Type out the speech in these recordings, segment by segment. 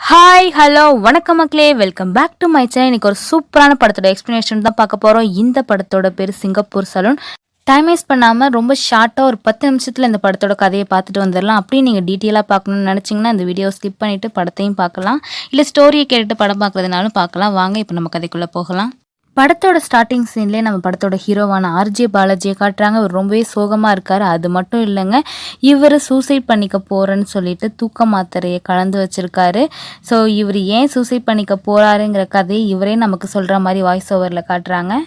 Hi hello வணக்கம் மக்களே, welcome back to my channel. இன்னைக்கு ஒரு சூப்பரான படத்தோட எக்ஸ்பிளனேஷன் தான் பார்க்க போகிறோம். இந்த படத்தோட பேர் சிங்கப்பூர் சலூன். டைம் வேஸ்ட் பண்ணாமல் ரொம்ப ஷார்ட்டாக ஒரு 10 நிமிஷத்தில் இந்த படத்தோட கதையை பார்த்துட்டு வந்துடலாம். அப்படியே நீங்கள் டீட்டெயிலாக பார்க்கணும்னு நினச்சிங்கன்னா இந்த வீடியோ ஸ்கிப் பண்ணிவிட்டு படத்தையும் பார்க்கலாம், இல்லை ஸ்டோரியை கேட்டுட்டு படம் பார்க்குறதுனாலும் பார்க்கலாம். வாங்க இப்போ நம்ம கதைக்குள்ளே போகலாம். படத்தோட ஸ்டார்டிங் சீன்லேயே நம்ம படத்தோட ஹீரோவான ஆர்ஜே பாலாஜியை காட்டுறாங்க. அவர் ரொம்பவே சோகமாக இருக்கார். அது மட்டும் இல்லைங்க, இவர் சூசைட் பண்ணிக்க போகிறேன்னு சொல்லிட்டு தூக்க மாத்திரையை கலந்து வச்சுருக்காரு. ஸோ இவர் ஏன் சூசைட் பண்ணிக்க போகிறாருங்கிற கதையை இவரே நமக்கு சொல்கிற மாதிரி வாய்ஸ் ஓவரில் காட்டுறாங்க.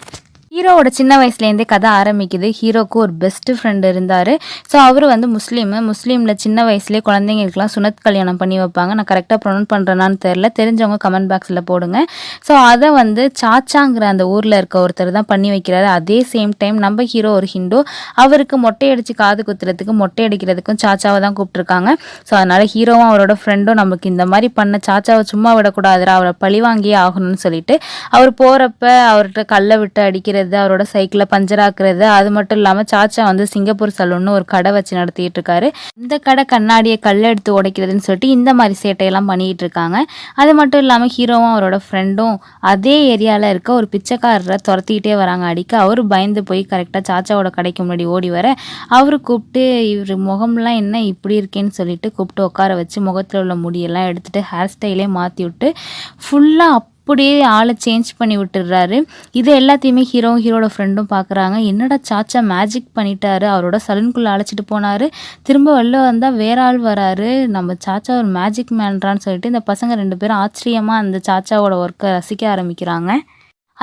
ஹீரோவோட சின்ன வயசுலேருந்தே கதை ஆரம்பிக்குது. ஹீரோக்கு ஒரு பெஸ்ட் ஃப்ரெண்ட் இருந்தார். ஸோ அவர் வந்து முஸ்லீமில் சின்ன வயசுலேயே குழந்தைங்களுக்குலாம் சுனத் கல்யாணம் பண்ணி வைப்பாங்க. நான் கரெக்டாக ப்ரொனவுன்ஸ் பண்ணுறேன்னான்னு தெரில, தெரிஞ்சவங்க கமெண்ட் பாக்ஸில் போடுங்க. ஸோ அதை வந்து சாச்சாங்கிற அந்த ஊரில் இருக்க ஒருத்தர் தான் பண்ணி வைக்கிறாரு. அதே சேம் டைம் நம்ம ஹீரோ ஒரு ஹிந்து, அவருக்கு மொட்டை அடித்து காது குத்துறதுக்கு மொட்டை அடிக்கிறதுக்கும் சாச்சாவை தான் கூப்பிட்ருக்காங்க. ஸோ அதனால் ஹீரோவும் அவரோட ஃப்ரெண்டும் நமக்கு இந்த மாதிரி பண்ண சாச்சாவை சும்மா விடக்கூடாதுரா, அவரை பழி வாங்கியே ஆகணும்னு சொல்லிட்டு அவர் போகிறப்ப அவர்கிட்ட கல்லை விட்டு அடிக்கிறது, அவரோட சைக்கிளை பஞ்சர் ஆக்குறது, அது மட்டும் இல்லாமல் சாச்சா வந்து சிங்கப்பூர் சலூன்னு ஒரு கடை வச்சு நடத்திட்டு இருக்காரு. இந்த கடை கண்ணாடியை கல்லை எடுத்து உடைக்கிறதுன்னு சொல்லிட்டு இந்த மாதிரி சேட்டையெல்லாம் பண்ணிட்டு இருக்காங்க. அது மட்டும் இல்லாமல் ஹீரோவும் அவரோட ஃப்ரெண்டும் அதே ஏரியாவில் இருக்க ஒரு பிச்சைக்காரரை துரத்திக்கிட்டே வராங்க அடிக்க. அவரு பயந்து போய் கரெக்டாக சாச்சாவோட கடைக்கு முன்னாடி ஓடி வர அவரு கூப்பிட்டு இவர் முகம்லாம் என்ன இப்படி இருக்கேன்னு சொல்லிட்டு கூப்பிட்டு உட்கார வச்சு முகத்தில் உள்ள முடியெல்லாம் எடுத்துட்டு ஹேர் ஸ்டைலே மாற்றி விட்டு ஃபுல்லாக அப்படியே ஆளை சேஞ்ச் பண்ணி விட்டுடுறாரு. இது எல்லாத்தையுமே ஹீரோட ஃப்ரெண்டும் பார்க்குறாங்க. என்னடா சாச்சா மேஜிக் பண்ணிட்டாரு, அவரோட சலூனுக்குள்ளே அழைச்சிட்டு போனார், திரும்ப வெளில வந்தால் வேற ஆள் வராரு, நம்ம சாச்சா ஒரு மேஜிக் மேன்றான்னு சொல்லிட்டு இந்த பசங்க 2 பேரும் ஆச்சரியமாக அந்த சாச்சாவோட ஒர்க்கை ரசிக்க ஆரம்பிக்கிறாங்க.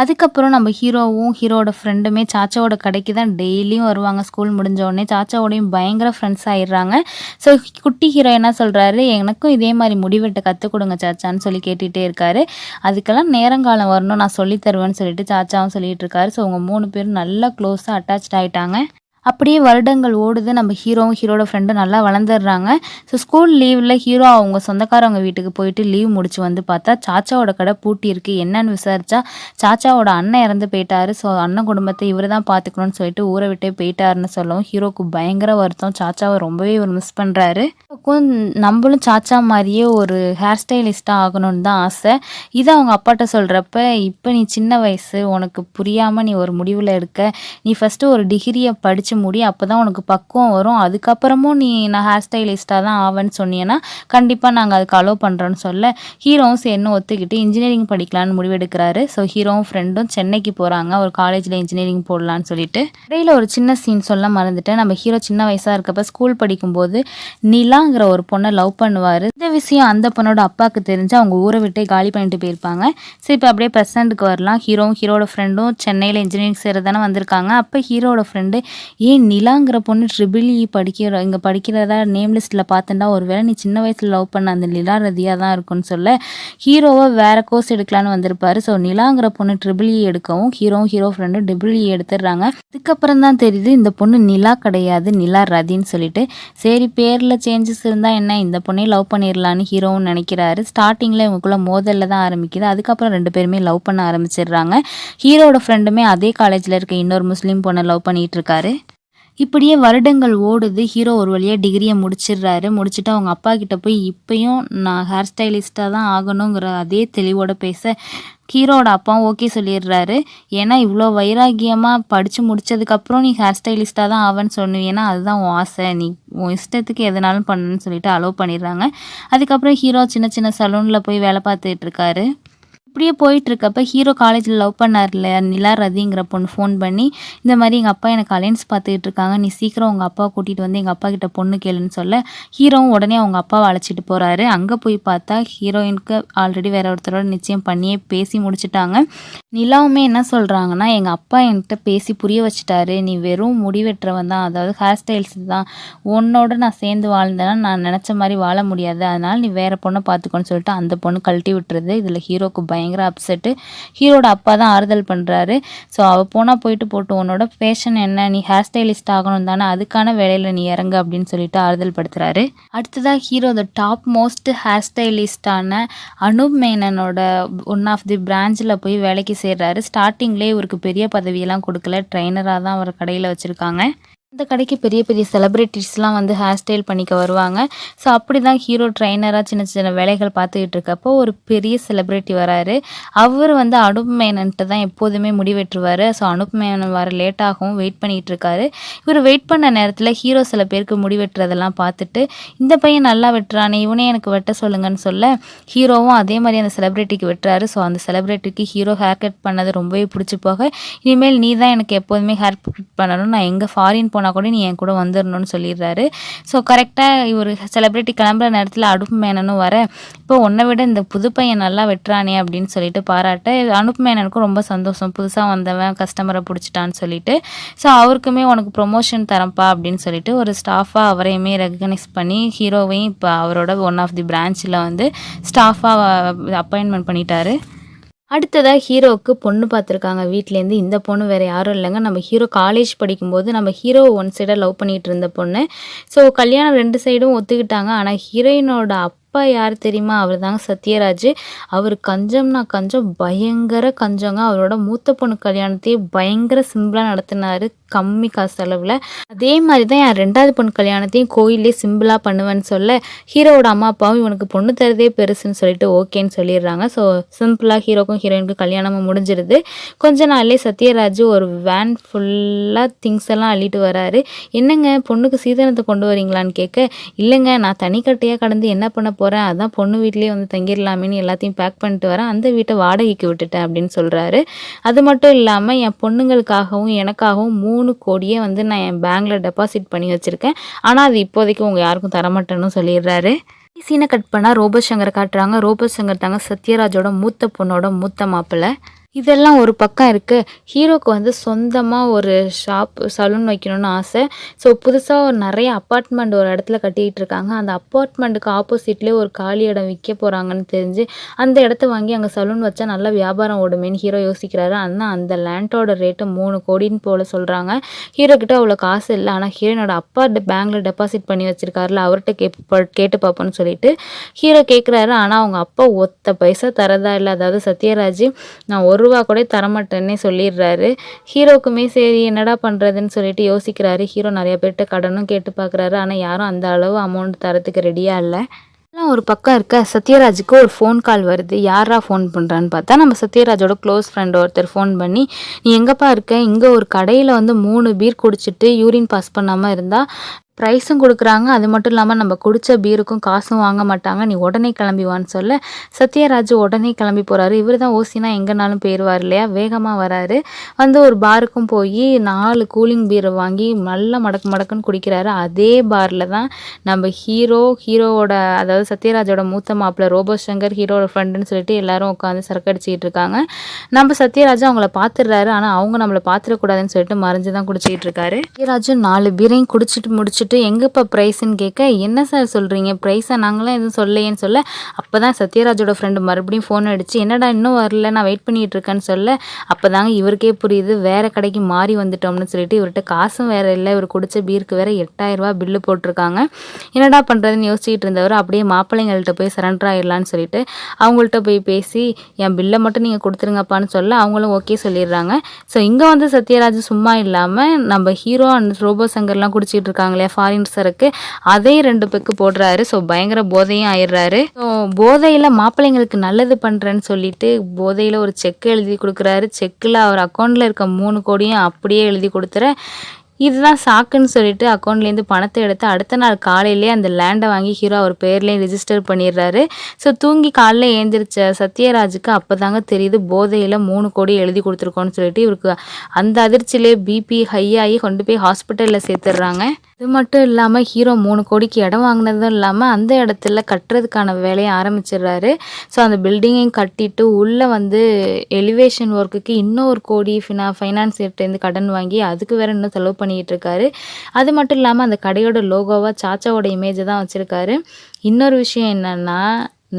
அதுக்கப்புறம் நம்ம ஹீரோவோட ஃப்ரெண்டுமே சாச்சாவோட கடைக்கு தான் டெய்லியும் வருவாங்க. ஸ்கூல் முடிஞ்ச உடனே சாச்சாவோடையும் பயங்கர ஃப்ரெண்ட்ஸ் ஆயிடுறாங்க. ஸோ குட்டி ஹீரோ என்ன சொல்கிறாரு, எனக்கும் இதே மாதிரி முடிவெட்ட கற்றுக் கொடுங்க சாச்சான்னு சொல்லி கேட்டுகிட்டே இருக்காரு. அதுக்கெல்லாம் நேரங்காலம் வரணும், நான் சொல்லி தருவேன்னு சொல்லிட்டு சாச்சாவும் சொல்லிட்டு இருக்காரு. ஸோ அவங்க 3 பேரும் நல்லா க்ளோஸாக அட்டாச் ஆகிட்டாங்க. அப்படியே வருடங்கள் ஓடுது. நம்ம ஹீரோட ஃப்ரெண்டும் நல்லா வளர்ந்துடுறாங்க. ஸோ ஸ்கூல் லீவில் ஹீரோ அவங்க சொந்தக்காரவங்க வீட்டுக்கு போயிட்டு லீவ் முடிச்சு வந்து பார்த்தா சாச்சாவோட கடை பூட்டி இருக்குது. என்னன்னு விசாரிச்சா சாச்சாவோட அண்ணன் இறந்து போயிட்டாரு. ஸோ அண்ணன் குடும்பத்தை இவர் தான் பார்த்துக்கணும்னு சொல்லிட்டு ஊரை விட்டே போயிட்டாருன்னு சொல்லவும் ஹீரோக்கு பயங்கர வருத்தம். சாச்சாவை ரொம்பவே ஒரு மிஸ் பண்ணுறாரு. நம்மளும் சாச்சா மாதிரியே ஒரு ஹேர் ஸ்டைலிஸ்ட்டாக ஆகணும்னு தான் ஆசை. இதை அவங்க அப்பாட்ட சொல்கிறப்ப, இப்போ நீ சின்ன வயசு, உனக்கு புரியாமல் நீ ஒரு முடிவில் இருக்க, நீ ஃபஸ்ட்டு ஒரு டிகிரியை படித்து முடி, அப்போ தான் உனக்கு பக்குவம் வரும், அதுக்கப்புறமும் நீ நான் ஹேர் ஸ்டைலிஸ்ட்டாக தான் ஆவேன்னு சொன்னீங்கன்னா கண்டிப்பாக நாங்கள் அதுக்கு அலோவ் பண்ணுறோன்னு சொல்ல ஹீரோவும் சேர்ந்து ஒத்துக்கிட்டு இன்ஜினியரிங் படிக்கலான்னு முடிவெடுக்கிறாரு. ஸோ ஹீரோவும் ஃப்ரெண்டும் சென்னைக்கு போகிறாங்க, ஒரு காலேஜில் இன்ஜினியரிங் போடலான்னு சொல்லிட்டு. இடையில ஒரு சின்ன சீன் சொல்ல மறந்துட்டேன். நம்ம ஹீரோ சின்ன வயசாக இருக்கப்போ ஸ்கூல் படிக்கும்போது நிலாங்கிற ஒரு பொண்ணை லவ் பண்ணுவார். இந்த விஷயம் அந்த பொண்ணோட அப்பாவுக்கு தெரிஞ்சு அவங்க ஊரை விட்டே காலி பண்ணிட்டு போயிருப்பாங்க. ஸோ இப்போ அப்படியே ப்ரெசண்ட்டுக்கு வரலாம். ஹீரோட ஃப்ரெண்டும் சென்னையில் இன்ஜினியரிங் சேரதானே வந்திருக்காங்க. அப்போ ஹீரோட ஃப்ரெண்டு, ஏன் நிலாங்கிற பொண்ணு ட்ரிபிள்இ இங்கே படிக்கிறதா நேம் லிஸ்ட்டில் பார்த்துட்டா, ஒரு வேளை நீ சின்ன வயசில் லவ் பண்ண அந்த நிலா ரதியாக தான் இருக்குன்னு சொல்ல ஹீரோவை வேறு கோர்ஸ் எடுக்கலான்னு வந்திருப்பாரு. ஸோ நிலாங்கிற பொண்ணு ட்ரிபிள்இ எடுக்கவும் ஹீரோ ஃப்ரெண்டும் ட்ரிபிள்இ எடுத்துடுறாங்க. அதுக்கப்புறம் தான் தெரியுது இந்த பொண்ணு நிலா கிடையாது, நிலா ரதின்னு சொல்லிட்டு. சரி, பேரில் சேஞ்சஸ் இருந்தால் என்ன, இந்த பொண்ணே லவ் பண்ணிடலான்னு ஹீரோவும் நினைக்கிறாரு. ஸ்டார்டிங்கில் இவங்களுக்குள்ள மோதலில் தான் ஆரம்பிக்குது. அதுக்கப்புறம் 2 பேருமே லவ் பண்ண ஆரம்பிச்சிடுறாங்க. ஹீரோட ஃப்ரெண்டுமே அதே காலேஜில் இருக்க இன்னொரு முஸ்லீம் பொண்ணை லவ் பண்ணிகிட்டு இருக்காரு. இப்படியே வருடங்கள் ஓடுது. ஹீரோ ஒரு வழியாக டிகிரியை முடிச்சிடுறாரு. முடிச்சுட்டு அவங்க அப்பா கிட்ட போய் இப்பயும் நான் ஹேர் ஸ்டைலிஸ்ட்டாக தான் ஆகணுங்கிற அதே தெளிவோட பேச ஹீரோட அப்பாவும் ஓகே சொல்லிடுறாரு. ஏன்னா இவ்வளோ வைராக்கியமாக படித்து முடித்ததுக்கப்புறம் நீ ஹேர் ஸ்டைலிஸ்ட்டாக தான் ஆவேன்னு சொன்னுவேன்னா அதுதான் உன் ஆசை, நீ உன் இஷ்டத்துக்கு எதுனாலும் பண்ணுன்னு சொல்லிட்டு அலோவ் பண்ணிடுறாங்க. அதுக்கப்புறம் ஹீரோ சின்ன சின்ன சலூனில் போய் வேலை பார்த்துட்டு இருக்காரு. இப்படியே போயிட்டுருக்கப்ப ஹீரோ காலேஜில் லவ் பண்ணார் இல்லையா நிலா ரதிங்கிற பொண்ணு ஃபோன் பண்ணி, இந்த மாதிரி எங்கள் அப்பா எனக்கு அலைன்ஸ் பார்த்துக்கிட்டு இருக்காங்க, நீ சீக்கிரம் உங்கள் அப்பாவை கூட்டிகிட்டு வந்து எங்கள் அப்பா கிட்ட பொண்ணு கேளுன்னு சொல்ல ஹீரோவும் உடனே அவங்க அப்பாவை அழைச்சிட்டு போகிறாரு. அங்கே போய் பார்த்தா ஹீரோயினுக்கு ஆல்ரெடி வேற ஒருத்தரோட நிச்சயம் பண்ணியே பேசி முடிச்சுட்டாங்க. நிலாவுமே என்ன சொல்கிறாங்கன்னா, எங்கள் அப்பா என்கிட்ட பேசி புரிய வச்சுட்டாரு, நீ வெறும் முடிவெட்டுறவன் தான், அதாவது ஹேர் ஸ்டைல்ஸ் தான், உன்னோட நான் சேர்ந்து வாழ்ந்தேன்னா நான் நினச்ச மாதிரி வாழ முடியாது, அதனால் நீ வேறு பொண்ணை பார்த்துக்கோன்னு சொல்லிட்டு அந்த பொண்ணு கழட்டி விட்டுருது. இதில் ஹீரோக்கு பயங்கர அப்செட்டு. ஹீரோட அப்பா தான் ஆறுதல் பண்ணுறாரு. ஸோ அவள் போனால் போட்டு உன்னோட பேஷன் என்ன, நீ ஹேர் ஸ்டைலிஸ்ட் ஆகணும் தானே, அதுக்கான வேலையில் நீ இறங்கு அப்படின்னு சொல்லிட்டு ஆறுதல் படுத்துறாரு. அடுத்ததாக hero the top most hair ஸ்டைலிஸ்டான அனூப் மேனனோட ஒன் ஆஃப் தி பிரான்ச்சில் போய் வேலைக்கு சேர்றாரு. ஸ்டார்டிங்லேயே இவருக்கு பெரிய பதவியெல்லாம் கொடுக்கல, ட்ரைனராக தான் அவர் கடையில் வச்சுருக்காங்க. அந்த கடைக்கு பெரிய பெரிய செலிபிரிட்டிஸ்லாம் வந்து ஹேர் ஸ்டைல் பண்ணிக்க வருவாங்க. ஸோ அப்படி தான் ஹீரோ ட்ரெய்னரா சின்ன சின்ன வேலைகள் பார்த்துக்கிட்டு இருக்கப்போ ஒரு பெரிய செலிபிரிட்டி வராரு. அவர் வந்து அனுப் மேனன்ட்ட தான் எப்போதுமே முடி வெட்டுவாரு. ஸோ அனுப் மேனன் வர லேட் ஆகும் வெயிட் பண்ணிட்டு இருக்காரு. இவர் வெயிட் பண்ண நேரத்தில் ஹீரோ சில பேருக்கு முடி வெட்டுறதெல்லாம் பார்த்துட்டு, இந்த பையன் நல்லா வெட்டுறானே, இவனே எனக்கு வெட்ட சொல்லுங்கன்னு சொல்ல, ஹீரோவும் அதே மாதிரி அந்த செலிபிரிட்டிக்கு வெட்டுறாரு. ஸோ அந்த செலிபிரிட்டிக்கு ஹீரோ ஹேர் கட் பண்ணது ரொம்பவே பிடிச்சி போக, இனிமேல் நீ தான் எனக்கு எப்போதுமே ஹேர் கட் பண்ணணும், நான் எங்கே ஃபாரின் போனால் கூட நீ என் கூட வந்துடணும்னு சொல்லிடுறாரு. ஸோ கரெக்டாக இவர் செலிபிரிட்டி கிளம்புற நேரத்தில் அனுப் மேனனும் வர, இப்போ உன்னை விட இந்த புது பையன் நல்லா வெட்டுறானே அப்படின்னு சொல்லிட்டு பாராட்ட, அனுப் மேனனுக்கும் ரொம்ப சந்தோஷம், புதுசாக வந்தவன் கஸ்டமரை பிடிச்சிட்டான்னு சொல்லிட்டு. ஸோ அவருக்குமே உனக்கு ப்ரொமோஷன் தரப்பா அப்படின்னு சொல்லிட்டு ஒரு ஸ்டாஃபாக அவரையுமே ரெகக்னைஸ் பண்ணி ஹீரோவையும் இப்போ அவரோட ஒன் ஆஃப் தி பிரான்ச்சில் வந்து ஸ்டாஃபாக அப்பாயின்மெண்ட் பண்ணிட்டாரு. அடுத்ததாக ஹீரோவுக்கு பொண்ணு பார்த்துருக்காங்க வீட்லேருந்து. இந்த பொண்ணு வேறு யாரும் இல்லைங்க, நம்ம ஹீரோ காலேஜ் படிக்கும்போது நம்ம ஹீரோ ஒன் சைடாக லவ் பண்ணிகிட்டு இருந்த பொண்ணு. ஸோ கல்யாணம் 2 சைடும் ஒத்துக்கிட்டாங்க. ஆனால் ஹீரோயினோட அப்பா யார் தெரியுமா? அவர் தாங்க சத்யராஜ். அவர் கஞ்சம்னா கஞ்சம், பயங்கர கஞ்சங்க. அவரோட மூத்த பொண்ணு கல்யாணத்தையே பயங்கர சிம்பிளாக நடத்தினார், கம்மி காசு செலவில். அதே மாதிரி தான் என் 2வது பொண்ணு கல்யாணத்தையும் கோயிலே சிம்பிளாக பண்ணுவேன்னு சொல்ல, ஹீரோவோட அம்மா அப்பாவும் இவனுக்கு பொண்ணு தரதே பெருசுன்னு சொல்லிட்டு ஓகேன்னு சொல்லிடுறாங்க. ஸோ சிம்பிளாக ஹீரோக்கும் ஹீரோயினுக்கும் கல்யாணமும் முடிஞ்சிருது. கொஞ்ச நாள்லேயே சத்யராஜ் ஒரு வேன் ஃபுல்லாக திங்ஸ் எல்லாம் அள்ளிட்டு வராரு. என்னங்க பொண்ணுக்கு சீதனத்தை கொண்டு வரீங்களான்னு கேட்க, இல்லைங்க நான் தனிக்கட்டையாக கடந்து என்ன பண்ண போகிறேன், அதான் பொண்ணு வீட்லேயே வந்து தங்கிடலாமேன்னு எல்லாத்தையும் பேக் பண்ணிட்டு வரேன், அந்த வீட்டை வாடகைக்கு விட்டுட்டேன் அப்படின்னு சொல்கிறாரு. அது மட்டும் இல்லாமல் என் பொண்ணுங்களுக்காகவும் எனக்காகவும் 3 கோடியே வந்து நான் என் பேங்க்கில் டெபாசிட் பண்ணி வச்சுருக்கேன், ஆனால் அது இப்போதைக்கு உங்கள் யாருக்கும் தரமாட்டேன்னு சொல்லிடுறாரு. சீனை கட் பண்ணால் ரோபோ சங்கரை காட்டுறாங்க. ரோபோ சங்கர் தாங்க சத்யராஜோட மூத்த பொண்ணோட மூத்த மாப்பிள்ளை. இதெல்லாம் ஒரு பக்கம் இருக்குது. ஹீரோக்கு வந்து சொந்தமாக ஒரு சலூன் வைக்கணும்னு ஆசை. ஸோ புதுசாக நிறைய அப்பார்ட்மெண்ட் ஒரு இடத்துல கட்டிகிட்டு இருக்காங்க. அந்த அப்பார்ட்மெண்ட்டுக்கு ஆப்போசிட்லேயே ஒரு காலி இடம் விற்க போகிறாங்கன்னு தெரிஞ்சு அந்த இடத்த வாங்கி அங்கே சலூன் வச்சா நல்லா வியாபாரம் ஓடுமேன்னு ஹீரோ யோசிக்கிறாரு. ஆனால் அந்த லேண்டோட ரேட்டு 3 கோடின்னு போல சொல்கிறாங்க. ஹீரோ கிட்ட அவ்வளோ காசு இல்லை. ஆனால் ஹீரோனோட அப்பா பேங்க்கில் டெபாசிட் பண்ணி வச்சுருக்காருல, அவர்கிட்ட கேட்டு பார்ப்போன்னு சொல்லிட்டு ஹீரோ கேட்குறாரு. ஆனால் அவங்க அப்பா ஒத்த பைசா தரதா இல்லை. அதாவது சத்யராஜ் நான் ரூபா கூட தரமாட்டேன்னே சொல்லிடுறாரு. ஹீரோக்குமே சரி என்னடா பண்ணுறதுன்னு சொல்லிட்டு யோசிக்கிறாரு. ஹீரோ நிறைய பேர்கிட்ட கடனும் கேட்டு பார்க்குறாரு. ஆனால் யாரும் அந்த அளவு அமௌண்ட் தரத்துக்கு ரெடியாக இல்லை. எல்லாம் ஒரு பக்கம் இருக்க சத்யராஜுக்கு ஒரு ஃபோன் கால் வருது. யாரா ஃபோன் பண்ணுறான்னு பார்த்தா நம்ம சத்யராஜோட க்ளோஸ் ஃப்ரெண்ட் ஒருத்தர் ஃபோன் பண்ணி, நீ எங்கேப்பா இருக்க, இங்கே ஒரு கடையில் வந்து 3 பீர் குடிச்சிட்டு யூரின் பாஸ் பண்ணாமல் இருந்தால் ப்ரைஸும் கொடுக்குறாங்க, அது மட்டும் இல்லாமல் நம்ம குடித்த பீருக்கும் காசும் வாங்க மாட்டாங்க, நீ உடனே கிளம்பிவான்னு சொல்ல சத்யராஜ் உடனே கிளம்பி போகிறாரு. இவர் தான் ஓசினா எங்கேனாலும் போயிடுவார் இல்லையா, வேகமாக வராரு. வந்து ஒரு பாருக்கும் போய் 4 கூலிங் பீரை வாங்கி நல்லா மடக்குன்னு குடிக்கிறாரு. அதே பாரில் தான் நம்ம ஹீரோவோட அதாவது சத்யராஜோட மூத்த மாப்பிள்ளை ரோபோ சங்கர், ஹீரோட ஃப்ரெண்டுன்னு சொல்லிட்டு எல்லாரும் உட்காந்து சரக்கு அடிச்சிக்கிட்டு இருக்காங்க. நம்ம சத்யராஜ் அவங்கள பார்த்துடுறாரு. ஆனால் அவங்க நம்மளை பார்த்துடக்கூடாதுன்னு சொல்லிட்டு மறைஞ்சு தான் குடிச்சிக்கிட்டு இருக்காரு. சத்யராஜ் 4 பீரையும் குடிச்சிட்டு முடிச்சுட்டு எங்கப்பா ப்ரைஸ்ன்னு கேட்க, என்ன சார் சொல்கிறீங்க, ப்ரைஸை நாங்களாம் எதுவும் சொல்லையேன்னு சொல்ல, அப்போ தான் சத்யராஜோட ஃப்ரெண்டு மறுபடியும் ஃபோன் அடித்து, என்னடா இன்னும் வரல, நான் வெயிட் பண்ணிகிட்டு இருக்கேன்னு சொல்ல, அப்போ தாங்க இவருக்கே புரியுது வேறு கடைக்கு மாறி வந்துட்டோம்னு சொல்லிட்டு. இவர்கிட்ட காசும் வேறு இல்லை, இவர் குடித்த பீருக்கு வேறு 8000 ரூபா பில்லு போட்டிருக்காங்க. என்னடா பண்ணுறதுன்னு யோசிச்சுட்டு இருந்தவர் அப்படியே மாப்பிள்ளைங்கள்ட்ட போய் சரண்டர் ஆகிடலான்னு சொல்லிட்டு அவங்கள்ட்ட போய் பேசி, என் பில்லை மட்டும் நீங்கள் கொடுத்துருங்கப்பான்னு சொல்ல அவங்களும் ஓகே சொல்லிடுறாங்க. ஸோ இங்கே வந்து சத்யராஜ் சும்மா இல்லாமல் நம்ம ஹீரோ அண்ட் ரோபோ சங்கர்லாம் குடிச்சிட்டு இருக்காங்களே ஃபாரின் சரக்கு, அதையும் 2 பெக்கு போடுறாரு. ஸோ பயங்கர போதையும் ஆயிடுறாரு. ஸோ போதையில் மாப்பிள்ளைங்களுக்கு நல்லது பண்ணுறேன்னு சொல்லிட்டு போதையில் ஒரு செக் எழுதி கொடுக்குறாரு. செக்கில் அவர் அக்கௌண்ட்டில் இருக்க 3 கோடியும் அப்படியே எழுதி கொடுத்துற, இதுதான் சாக்குன்னு சொல்லிட்டு அக்கௌண்ட்லேருந்து பணத்தை எடுத்து அடுத்த நாள் காலையிலே அந்த லேண்டை வாங்கி ஹீரோ அவர் பேர்லேயும் ரிஜிஸ்டர் பண்ணிடுறாரு. ஸோ தூங்கி காலைல ஏந்திரிச்ச சத்யராஜுக்கு அப்போ தாங்க தெரியுது போதையில் 3 கோடி எழுதி கொடுத்துருக்கோன்னு சொல்லிட்டு. இவருக்கு அந்த அதிர்ச்சியிலே பிபி ஹை ஆகி கொண்டு போய் ஹாஸ்பிட்டலில் சேர்த்துடுறாங்க. இது மட்டும் இல்லாமல் ஹீரோ 3 கோடிக்கு இடம் வாங்கினதும் இல்லாமல் அந்த இடத்துல கட்டுறதுக்கான வேலையை ஆரம்பிச்சிடுறாரு. ஸோ அந்த பில்டிங்கையும் கட்டிட்டு உள்ளே வந்து எலிவேஷன் ஒர்க்குக்கு இன்னும் 1 கோடி ஃபைனான்ஸ்கிட்டேருந்து கடன் வாங்கி அதுக்கு வேறு இன்னும் செலவு பண்ணிக்கிட்டு இருக்காரு. அது மட்டும் இல்லாமல் அந்த கடையோட லோகோவாக சாச்சாவோட இமேஜை தான் வச்சுருக்காரு. இன்னொரு விஷயம் என்னென்னா,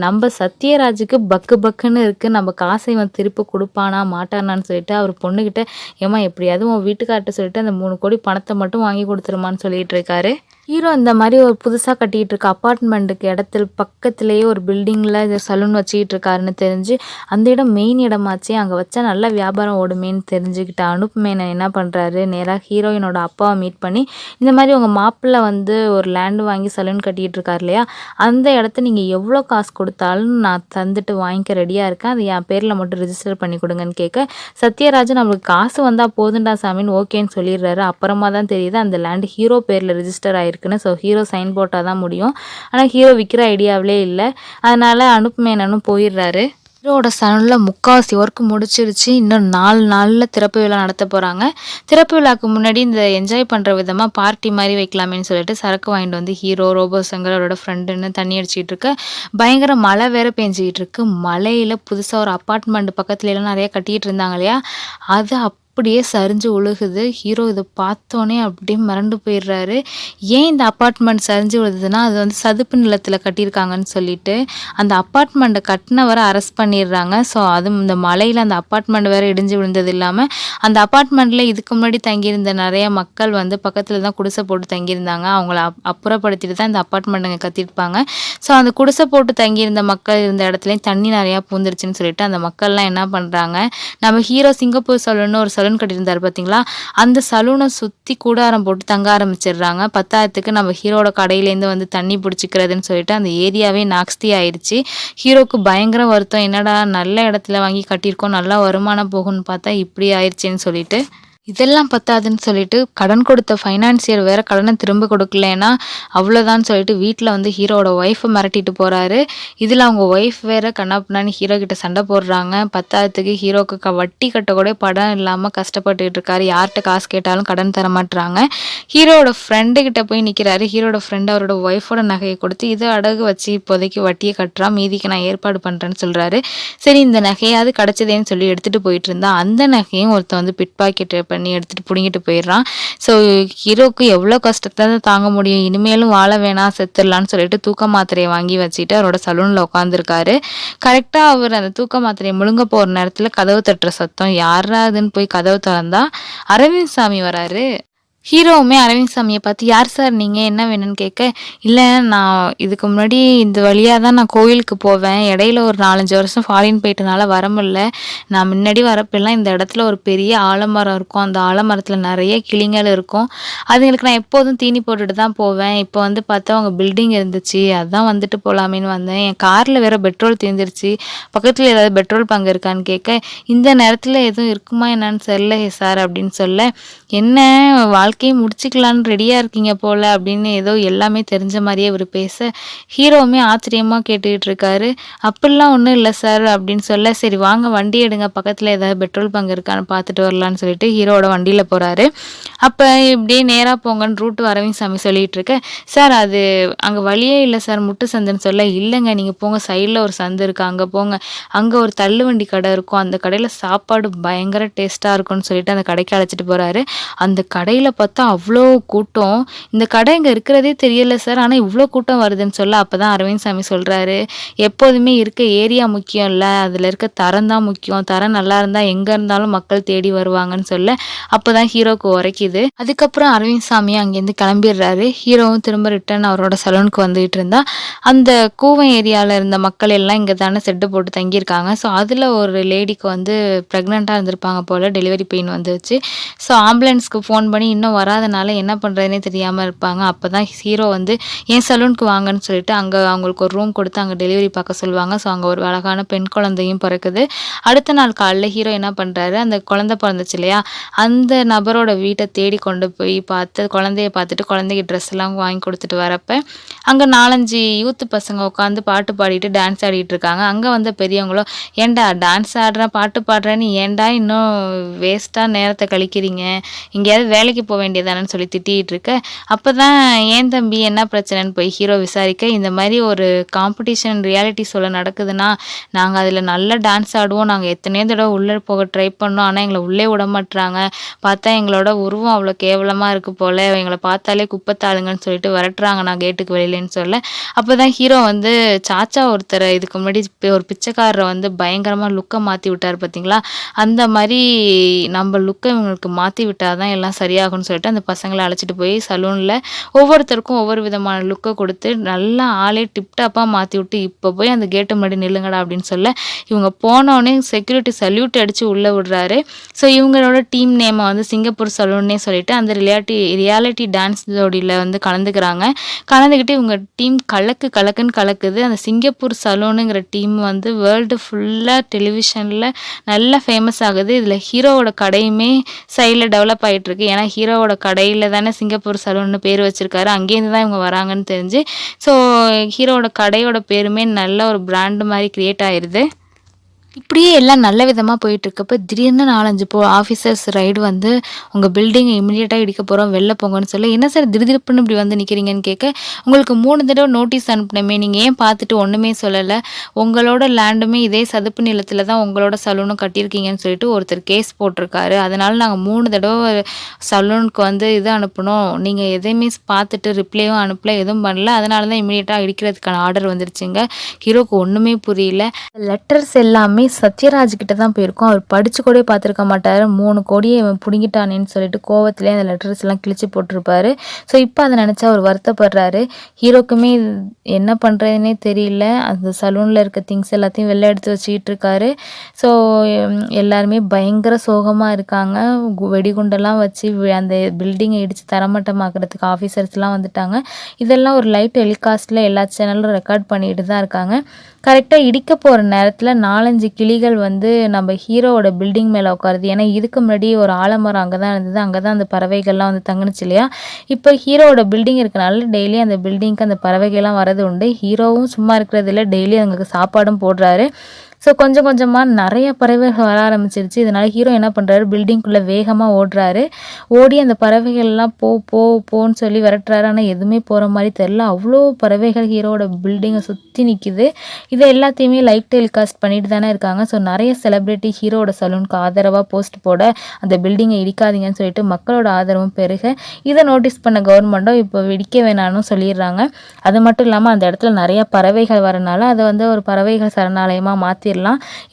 நம்ம சத்யராஜுக்கு பக்குன்னு இருக்குது, நம்ம காசை இவன் திருப்பி கொடுப்பானா மாட்டானான்னு சொல்லிட்டு அவர் பொண்ணுக்கிட்ட, ஏமா எப்படியாவது உன் வீட்டுக்கார்ட்ட சொல்லிட்டு அந்த 3 கோடி பணத்தை மட்டும் வாங்கி கொடுத்துருமான்னு சொல்லிட்டு இருக்காரு. ஹீரோ இந்த மாதிரி ஒரு புதுசா கட்டிட்டு இருக்க அபார்ட்மெண்ட்டுக்கு இடத்துல பக்கத்திலேயே ஒரு பில்டிங்ல இது சலூன் வச்சுக்கிட்டு இருக்காருன்னு தெரிஞ்சு, அந்த இடம் மெயின் இடமாச்சே, அங்க வச்சா நல்ல வியாபாரம் ஓடுமேன்னு தெரிஞ்சுக்கிட்ட அனூப் மேனன் என்ன பண்றாரு, நேரா ஹீரோயினோட அப்பாவை மீட் பண்ணி, இந்த மாதிரி உங்க மாப்பிள்ளை வந்து ஒரு லேண்ட் வாங்கி சலூன் கட்டிட்டு இருக்காரு இல்லையா, அந்த இடத்த நீங்க எவ்வளோ காசு கொடுத்தாலும் நான் தந்துட்டு வாங்கிக்க ரெடியா இருக்கேன். அது என் பேர்ல மட்டும் ரிஜிஸ்டர் பண்ணி கொடுங்கன்னு கேட்க, சத்யராஜன் நம்மளுக்கு காசு வந்தா போதுண்டா சாமின்னு ஓகேன்னு சொல்லிடுறாரு. அப்புறமா தான் தெரியுது அந்த லேண்ட் ஹீரோ பேர்ல ரிஜிஸ்டர் ஆயிருக்குன்னு. ஸோ ஹீரோ சைன் போட்டால் தான் முடியும். ஆனால் ஹீரோ விற்கிற ஐடியாவிலே இல்லை. அதனால அனூப் மேனனும் போயிடுறாரு. ஹீரோவோட சலூனில் முக்கால்வாசி ஒர்க் முடிச்சிருச்சு. இன்னும் 4 நாளில் திறப்பு விழா நடத்த போகிறாங்க. திறப்பு விழாக்கு முன்னாடி இந்த என்ஜாய் பண்ணுற விதமாக பார்ட்டி மாதிரி வைக்கலாமேன்னு சொல்லிட்டு சரக்கு வாங்கிட்டு வந்து ஹீரோ, ரோபோ சங்கர் அவரோட ஃப்ரெண்டுன்னு தண்ணி அடிச்சிட்டு இருக்க, பயங்கர மழை வேற பெஞ்சிக்கிட்டு இருக்கு. மழையில் புதுசாக ஒரு அப்பார்ட்மெண்ட் பக்கத்துல எல்லாம் நிறைய கட்டிகிட்டு இருந்தாங்க இல்லையா, அது அப்படியே சரிஞ்சு உழுகுது. ஹீரோ இதை பார்த்தோன்னே அப்படியே மிரண்டு போயிடுறாரு. ஏன் இந்த அப்பார்ட்மெண்ட் சரிஞ்சு விழுதுன்னா, அது வந்து சதுப்பு நிலத்தில் கட்டியிருக்காங்கன்னு சொல்லிட்டு அந்த அப்பார்ட்மெண்ட்டை கட்டினவரை அரெஸ்ட் பண்ணிடுறாங்க. ஸோ அதுவும் இந்த மழையில் அந்த அப்பார்ட்மெண்ட் வேறு இடிஞ்சு விழுந்தது இல்லாமல், அந்த அப்பார்ட்மெண்ட்டில் இதுக்கு முன்னாடி தங்கியிருந்த நிறைய மக்கள் வந்து பக்கத்தில் தான் குடிசை போட்டு தங்கியிருந்தாங்க. அவங்கள அப்புறப்படுத்திட்டு தான் இந்த அப்பார்ட்மெண்ட்டுங்க கட்டியிருப்பாங்க. ஸோ அந்த குடிசை போட்டு தங்கியிருந்த மக்கள் இருந்த இடத்துலையும் தண்ணி நிறையா பூந்துருச்சுன்னு சொல்லிட்டு அந்த மக்கள்லாம் என்ன பண்ணுறாங்க, நம்ம ஹீரோ சிங்கப்பூர் சலூன்னு ஒரு சலூன் கட்டியிருந்தார் பார்த்தீங்களா, அந்த சலூனை சுற்றி கூடாரம் போட்டு தங்க ஆரம்பிச்சிடுறாங்க. 10,000க்கு நம்ம ஹீரோட கடையிலேருந்து வந்து தண்ணி பிடிச்சிக்கிறதுன்னு சொல்லிட்டு அந்த ஏரியாவே நாக்ஸ்தி ஆயிடுச்சு. ஹீரோக்கு பயங்கர வருத்தம், என்னடா நல்ல இடத்துல வாங்கி கட்டியிருக்கோம், நல்லா வருமானம் போகும்னு பார்த்தா இப்படி ஆயிடுச்சுன்னு சொல்லிட்டு. இதெல்லாம் பத்தாதுன்னு சொல்லிட்டு கடன் கொடுத்த ஃபைனான்சியர் வேற கடனை திரும்ப கொடுக்கலன்னா அவ்வளோதான்னு சொல்லிட்டு வீட்டில் வந்து ஹீரோட ஒய்ஃபை மிரட்டிட்டு போகிறாரு. இதில் அவங்க ஒய்ஃப் வேற கண்ணாப்புனான்னு ஹீரோ கிட்ட சண்டை போடுறாங்க. 10,000க்கு ஹீரோக்கு வட்டி கட்ட கூட படம் இல்லாமல் கஷ்டப்பட்டுட்டு இருக்காரு. யார்கிட்ட காசு கேட்டாலும் கடன் தர மாட்டுறாங்க. ஹீரோட ஃப்ரெண்டு கிட்ட போய் நிற்கிறாரு. ஹீரோட ஃப்ரெண்டு அவரோட ஒய்ஃபோட நகையை கொடுத்து இதை அடகு வச்சு இப்போதைக்கு வட்டியை கட்டுறா, மீதிக்கு நான் ஏற்பாடு பண்ணுறேன்னு சொல்கிறாரு. சரி இந்த நகையாவது கிடச்சதேன்னு சொல்லி எடுத்துகிட்டு போயிட்டு இருந்தா அந்த நகையும் ஒருத்தன் வந்து பிட் பாக்கெட் பண்ணி எடுத்துட்டு புடிங்கிட்டு போயிடுறான். ஸோ ஹீரோக்கு எவ்வளோ கஷ்டத்தை தான் தாங்க முடியும், இனிமேலும் வாழ வேணாம் செத்துடலான்னு சொல்லிட்டு தூக்க மாத்திரையை வாங்கி வச்சுட்டு அவரோட சலூனில் உட்காந்துருக்காரு. கரெக்டாக அவர் அந்த தூக்க மாத்திரையை முழுங்க போகிற நேரத்தில் கதவு தட்டுற சத்தம், யாராதுன்னு போய் கதவு திறந்தா அரவிந்த் சாமி வராரு. ஹீரோவுமே அரவிந்த் சாமியை பார்த்து, யார் சார் நீங்கள், என்ன வேணும்னு கேட்க, இல்லை நான் இதுக்கு முன்னாடி இந்த வழியாக தான் நான் கோயிலுக்கு போவேன், இடையில ஒரு 4-5 வருஷம் ஃபாரின் போயிட்டனால வர முடியல, நான் முன்னாடி வரப்பெல்லாம் இந்த இடத்துல ஒரு பெரிய ஆலமரம் இருக்கும், அந்த ஆலமரத்தில் நிறைய கிளிங்கள் இருக்கும், அதுங்களுக்கு நான் எப்போதும் தீனி போட்டுட்டு தான் போவேன், இப்போ வந்து பார்த்தா அவங்க பில்டிங் இருந்துச்சு, அதான் வந்துட்டு போகலாமேன்னு வந்தேன், என் காரில் வேறு பெட்ரோல் தீர்ந்துருச்சு, பக்கத்தில் ஏதாவது பெட்ரோல் பங்கு இருக்கான்னு கேட்க, இந்த நேரத்தில் எதுவும் இருக்குமா என்னன்னு தெரியல சார் அப்படின்னு சொல்ல, என்ன வாழ்க்கையை முடிச்சுக்கலான்னு ரெடியாக இருக்கீங்க போல் அப்படின்னு ஏதோ எல்லாமே தெரிஞ்ச மாதிரியே இவர் பேச, ஹீரோவுமே ஆச்சரியமாக கேட்டுக்கிட்டு இருக்காரு. அப்படிலாம் ஒன்றும் இல்லை சார் அப்படின்னு சொல்ல, சரி வாங்க வண்டி எடுங்க, பக்கத்தில் ஏதாவது பெட்ரோல் பங்கு இருக்கான்னு பார்த்துட்டு வரலான்னு சொல்லிட்டு ஹீரோவோட வண்டியில் போகிறாரு. அப்போ இப்படியே நேராக போங்கன்னு ரூட்டு அரவிந்த் சாமி சொல்லிகிட்டு இருக்க, சார் அது அங்கே வழியே இல்லை சார் முட்டு சந்துன்னு சொல்ல, இல்லைங்க நீங்கள் போங்க, சைடில் ஒரு சந்து இருக்குது அங்கே போங்க, அங்கே ஒரு தள்ளுவண்டி கடை இருக்கும், அந்த கடையில் சாப்பாடு பயங்கர டேஸ்ட்டாக இருக்கும்னு சொல்லிட்டு அந்த கடைக்கு அழைச்சிட்டு போகிறாரு. அந்த கடையில் பார்த்தா அவ்வளோ கூட்டம், இந்த கடை இங்கே இருக்கிறதே தெரியல சார், ஆனால் இவ்வளோ கூட்டம் வருதுன்னு சொல்ல, அப்போ தான் அரவிந்த் சாமி சொல்கிறாரு, எப்போதுமே இருக்க ஏரியா முக்கியம் இல்லை, அதில் இருக்க தரம் தான் முக்கியம், தரம் நல்லா இருந்தால் எங்கே இருந்தாலும் மக்கள் தேடி வருவாங்கன்னு சொல்ல, அப்போ தான் ஹீரோக்கு உரைக்குது. அதுக்கப்புறம் அரவிந்த் சாமி அங்கேருந்து கிளம்பிடுறாரு. ஹீரோவும் திரும்ப ரிட்டர்ன் அவரோட சலூனுக்கு வந்துகிட்டு இருந்தா, அந்த கூவம் ஏரியாவில் இருந்த மக்கள் எல்லாம் இங்கே தானே செட்டு போட்டு தங்கியிருக்காங்க. ஸோ அதில் ஒரு லேடிக்கு வந்து ப்ரெக்னெண்ட்டாக இருந்திருப்பாங்க போல், டெலிவரி பெயின் வந்துச்சு. ஸோ ஆம்புலன்ஸ்க்கு ஃபோன் பண்ணி இன்னும் வராதனால என்ன பண்ணுறதுனே தெரியாமல் இருப்பாங்க. அப்போ தான் ஹீரோ வந்து என் சலூனுக்கு வாங்கன்னு சொல்லிட்டு அங்கே அவங்களுக்கு ஒரு ரூம் கொடுத்து அங்கே டெலிவரி பார்க்க சொல்லுவாங்க. ஸோ அங்கே ஒரு அழகான பெண் குழந்தையும் பிறக்குது. அடுத்த நாள் காலையில் ஹீரோ என்ன பண்ணுறாரு, அந்த குழந்தை பிறந்துச்சு இல்லையா, அந்த நபரோட வீட்டை தேடி கொண்டு போய் பார்த்து குழந்தைய பார்த்துட்டு குழந்தைக்கு ட்ரெஸ் எல்லாம் வாங்கி கொடுத்துட்டு வரப்ப அங்கே 4-5 யூத்து பசங்க உட்காந்து பாட்டு பாடிட்டு டான்ஸ் ஆடிட்டு இருக்காங்க. அங்கே வந்த பெரியவங்களோ, ஏன்டா டான்ஸ் ஆடுறேன் பாட்டு பாடுறேன்னு ஏன்டா இன்னும் வேஸ்ட்டாக நேரத்தை கழிக்கிறீங்க, எங்கேயாவது வேலைக்கு போக வேண்டியதானு சொல்லி திட்டிகிட்டு இருக்க, அப்போ தான் ஏன் தம்பி என்ன பிரச்சனைன்னு போய் ஹீரோ விசாரிக்க, இந்த மாதிரி ஒரு காம்படிஷன் ரியாலிட்டி ஷோவில் நடக்குதுன்னா நாங்கள் அதில் நல்லா டான்ஸ் ஆடுவோம், நாங்கள் எத்தனையோ தடவை உள்ளே போக ட்ரை பண்ணோம், ஆனால் எங்களை உள்ளே விட மாட்டுறாங்க, பார்த்தா எங்களோட உருவம் அவ்வளோ கேவலமாக இருக்குது போல், எங்களை பார்த்தாலே குப்பத்தாளுங்கன்னு சொல்லிட்டு விரட்டுறாங்க நான் கேட்டுக்கு வெளியிலன்னு சொல்ல, அப்போ தான் ஹீரோ வந்து சாச்சா ஒருத்தரை இதுக்கு முன்னாடி ஒரு பிச்சைக்காரரை வந்து பயங்கரமாக லுக்கை மாற்றி விட்டார் பார்த்தீங்களா, அந்த மாதிரி நம்ம லுக்கை இவங்களுக்கு மாற்றி விட்டால் தான் எல்லாம் சரியாகும்னு பண்ணணும்னு சொல்லிட்டு அந்த பசங்களை அழைச்சிட்டு போய் சலூனில் ஒவ்வொருத்தருக்கும் ஒவ்வொரு விதமான லுக்கை கொடுத்து நல்லா ஆளே டிப்டாப்பாக மாற்றி விட்டு இப்போ போய் அந்த கேட்டு முன்னாடி நில்லுங்கடா அப்படின்னு சொல்ல இவங்க போனோடனே செக்யூரிட்டி சல்யூட் அடித்து உள்ளே விடுறாரு. ஸோ இவங்களோட டீம் நேமை வந்து சிங்கப்பூர் சலூன்னே சொல்லிட்டு அந்த ரியாலிட்டி டான்ஸ் ஜோடியில் வந்து கலந்துக்கிறாங்க. கலந்துக்கிட்டு இவங்க டீம் கலக்குன்னு கலக்குது. அந்த சிங்கப்பூர் சலூனுங்கிற டீம் வந்து வேர்ல்டு ஃபுல்லாக டெலிவிஷனில் நல்லா ஃபேமஸ் ஆகுது. இதில் ஹீரோவோட கடையுமே சைடில் டெவலப் ஆகிட்டு இருக்கு. ஏன்னா ஹீரோவோட கடையில் தானே சிங்கப்பூர் சலூன்னு பேர் வச்சிருக்காரு. அங்கேருந்து தான் இவங்க வராங்கன்னு தெரிஞ்சு ஸோ ஹீரோவோட கடையோட பேருமே நல்ல ஒரு பிராண்டு மாதிரி கிரியேட் ஆயிடுது. இப்படியே எல்லாம் நல்ல விதமாக போயிட்டுருக்கப்ப திடீர்னு 4-5 ஆஃபீஸர்ஸ் ரைடு வந்து உங்கள் பில்டிங்கை இமீடியட்டாக இடிக்க போகிறோம் வெளில போங்கன்னு சொல்ல என்ன சார் திடீர்னு இப்படி வந்து நிற்கிறீங்கன்னு கேட்க உங்களுக்கு 3 தடவை நோட்டீஸ் அனுப்பினமே நீங்கள் ஏன் பார்த்துட்டு ஒன்றுமே சொல்லலை, உங்களோட லேண்டுமே இதே சதுப்பு நிலத்தில் தான் உங்களோட சலூனும் கட்டியிருக்கீங்கன்னு சொல்லிட்டு ஒருத்தர் கேஸ் போட்டிருக்காரு. அதனால் நாங்கள் 3 தடவை சலூனுக்கு வந்து இது அனுப்பணும், நீங்கள் எதையுமே பார்த்துட்டு ரிப்ளையும் அனுப்பல எதுவும் பண்ணல, அதனால தான் இமீடியட்டாக இடிக்கிறதுக்கான ஆர்டர் வந்துருச்சுங்க. ஹீரோக்கு ஒன்றுமே புரியல. லெட்டர்ஸ் எல்லாமே சத்யராஜ் கிட்ட தான் போயிருக்கும். அவர் படிச்சு கூட பார்த்துருக்க மாட்டார். 3 கோடியை இவன் பிடுங்கிட்டானேன்னு சொல்லிட்டு கோவத்திலே அந்த லெட்டர்ஸ் எல்லாம் கிழிச்சு போட்டிருப்பாரு. ஸோ இப்போ அதை நினச்சா அவர் வருத்தப்படுறாரு. ஹீரோக்குமே என்ன பண்ணுறதுனே தெரியல. அந்த சலூனில் இருக்க திங்ஸ் எல்லாத்தையும் வெளில எடுத்து வச்சுக்கிட்டு இருக்காரு. ஸோ எல்லாருமே பயங்கர சோகமாக இருக்காங்க. வெடிகுண்டெல்லாம் வச்சு அந்த பில்டிங்கை இடித்து தரமட்டமாக்குறதுக்கு ஆஃபீஸர்ஸ்லாம் வந்துட்டாங்க. இதெல்லாம் ஒரு லைவ் டெலிகாஸ்ட்டில் எல்லா சேனலும் ரெக்கார்ட் பண்ணிட்டு தான் இருக்காங்க. கரெக்டாக இடிக்க போகிற நேரத்தில் 4-5 கிளிகள் வந்து நம்ம ஹீரோவோட பில்டிங் மேலே உட்காருது. ஏன்னா இதுக்கு முன்னாடி ஒரு ஆலமரம் அங்கே தான் இருந்தது, அங்கே தான் அந்த பறவைகள்லாம் வந்து தங்குனுச்சு இல்லையா. இப்போ ஹீரோவோட பில்டிங் இருக்கனால டெய்லி அந்த பில்டிங்க்கு அந்த பறவைகள்லாம் வரது உண்டு. ஹீரோவும் சும்மா இருக்கிறது இல்லை, டெய்லி அவங்களுக்கு சாப்பாடும் போடுறாரு. ஸோ கொஞ்சம் கொஞ்சமாக நிறைய பறவைகள் வர ஆரம்பிச்சிருச்சு. இதனால் ஹீரோ என்ன பண்ணுறாரு, பில்டிங்குள்ளே வேகமாக ஓடுறாரு. ஓடி அந்த பறவைகள்லாம் போன்னு சொல்லி விரட்டுறாரு. ஆனால் எதுவுமே போகிற மாதிரி தெரில. அவ்வளோ பறவைகள் ஹீரோவோட பில்டிங்கை சுற்றி நிற்கிது. இதை எல்லாத்தையுமே லைவ் டெலிகாஸ்ட் பண்ணிட்டு தானே இருக்காங்க. ஸோ நிறைய செலிப்ரிட்டி ஹீரோவோட சலூனுக்கு ஆதரவாக போஸ்ட் போட அந்த பில்டிங்கை இடிக்காதீங்கன்னு சொல்லிட்டு மக்களோட ஆதரவும் பெருக இதை நோட்டீஸ் பண்ண கவர்மெண்ட்டும் இப்போ இடிக்க வேணான்னு சொல்லிடுறாங்க. அது மட்டும் இல்லாமல் அந்த இடத்துல நிறைய பறவைகள் வரனால அதை வந்து ஒரு பறவைகள் சரணாலயமாக மாற்றிடலாம்.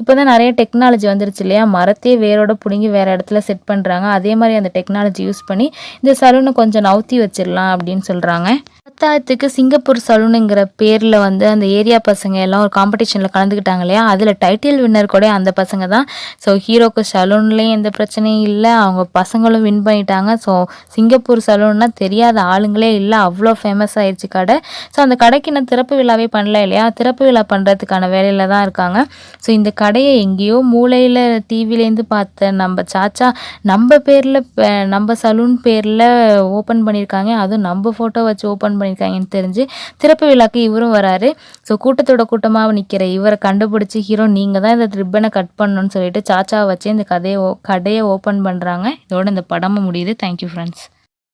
இப்போ தான் நிறைய டெக்னாலஜி வந்துருச்சு இல்லையா, மரத்தையே வேரோட பிடுங்கி வேறு இடத்துல செட் பண்ணுறாங்க. அதே மாதிரி அந்த டெக்னாலஜி யூஸ் பண்ணி இந்த சலூனை கொஞ்சம் நவுத்தி வச்சிடலாம் அப்படின்னு சொல்கிறாங்க. பத்தாயிரத்துக்கு சிங்கப்பூர் சலூனுங்கிற பேரில் வந்து அந்த ஏரியா பசங்க எல்லாம் ஒரு காம்படிஷனில் கலந்துக்கிட்டாங்க இல்லையா, அதில் டைட்டில் வின்னர் கூட அந்த பசங்க தான். ஸோ ஹீரோக்கு சலூன்லேயும் எந்த பிரச்சனையும் இல்லை, அவங்க பசங்களும் வின் பண்ணிட்டாங்க. ஸோ சிங்கப்பூர் சலூன்னா தெரியாத ஆளுங்களே இல்லை, அவ்வளோ ஃபேமஸ் ஆயிடுச்சு கடை. ஸோ அந்த கடைக்கு இன்னும் திறப்பு விழாவே பண்ணல இல்லையா, திறப்பு விழா பண்ணுறதுக்கான வேலையில் தான் இருக்காங்க. ஸோ இந்த கடையை எங்கேயோ மூலையில் டிவிலேருந்து பார்த்த நம்ம சாச்சா நம்ம பேரில் நம்ம சலூன் பேரில் ஓப்பன் பண்ணியிருக்காங்க, அதுவும் நம்ம ஃபோட்டோ வச்சு ஓப்பன் பண்ணியிருக்காங்கன்னு தெரிஞ்சு திறப்பு விழாக்கு இவரும் வராரு. ஸோ கூட்டத்தோட கூட்டமாக நிற்கிற இவரை கண்டுபிடிச்சி ஹீரோ நீங்கள் தான் இந்த ரிப்பனை கட் பண்ணணும்னு சொல்லிட்டு சாச்சாவை வச்சு இந்த கடையை ஓப்பன் பண்ணுறாங்க. இதோட இந்த படமும் முடியுது. Thank you friends.